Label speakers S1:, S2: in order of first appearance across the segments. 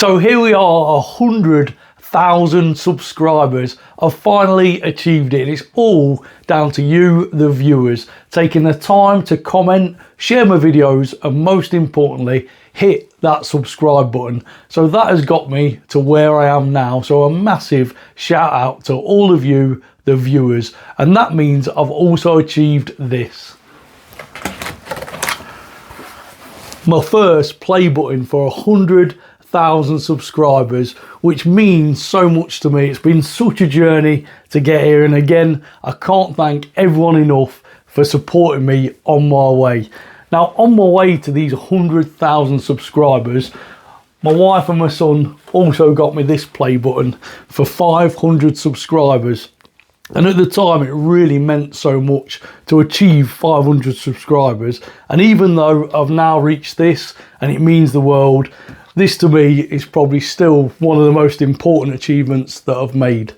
S1: So here we are, 100,000 subscribers. I've finally achieved it. It's all down to you, the viewers, taking the time to comment, share my videos, and most importantly, hit that subscribe button. So that has got me to where I am now. So a massive shout out to all of you, the viewers. And that means I've also achieved this. My first play button for 100,000 subscribers, which means so much to me. It's been such a journey to get here, and again, I can't thank everyone enough for supporting me on my way. Now, on my way to these 100,000 subscribers, my wife and my son also got me this play button for 500 subscribers. And at the time, it really meant so much to achieve 500 subscribers. And even though I've now reached this and it means the world, this to me is probably still one of the most important achievements that I've made.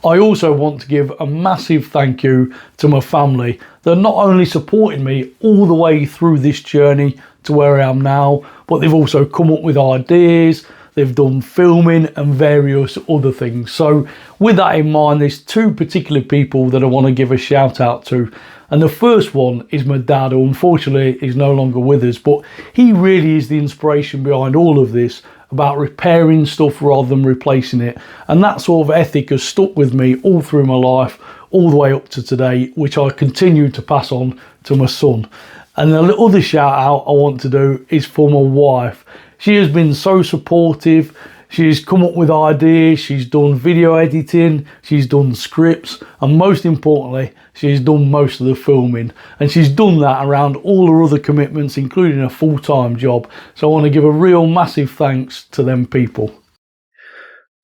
S1: I also want to give a massive thank you to my family. They're not only supporting me all the way through this journey to where I am now, but they've also come up with ideas. They've done filming and various other things. So with that in mind, there's two particular people that I want to give a shout out to. And the first one is my dad, who unfortunately is no longer with us, but he really is the inspiration behind all of this, about repairing stuff rather than replacing it. And that sort of ethic has stuck with me all through my life, all the way up to today, which I continue to pass on to my son. And the other shout out I want to do is for my wife. She has been so supportive. She's come up with ideas, she's done video editing, she's done scripts, and most importantly, she's done most of the filming. And she's done that around all her other commitments, including a full-time job. So I want to give a real massive thanks to them people.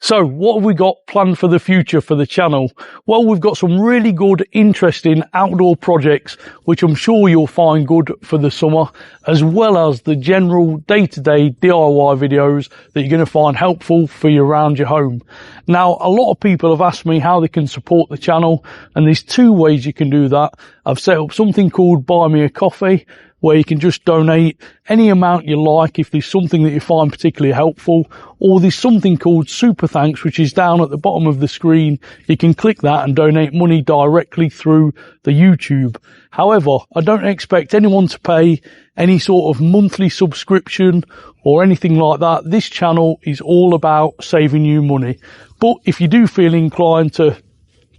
S1: So what have we got planned for the future for the channel? Well, we've got some really good, interesting outdoor projects, which I'm sure you'll find good for the summer, as well as the general day-to-day DIY videos that you're going to find helpful for you around your home. Now, a lot of people have asked me how they can support the channel, and there's two ways you can do that. I've set up something called Buy Me a Coffee, where you can just donate any amount you like if there's something that you find particularly helpful, or there's something called Super Thanks, which is down at the bottom of the screen. You can click that and donate money directly through the YouTube. However, I don't expect anyone to pay any sort of monthly subscription or anything like that. This channel is all about saving you money. But if you do feel inclined to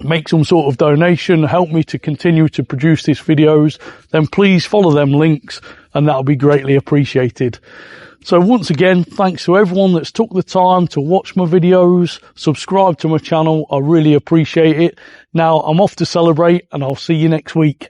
S1: make some sort of donation, help me to continue to produce these videos, then please follow them links, and that'll be greatly appreciated. So once again, thanks to everyone that's took the time to watch my videos, subscribe to my channel. I really appreciate it. Now I'm off to celebrate, and I'll see you next week.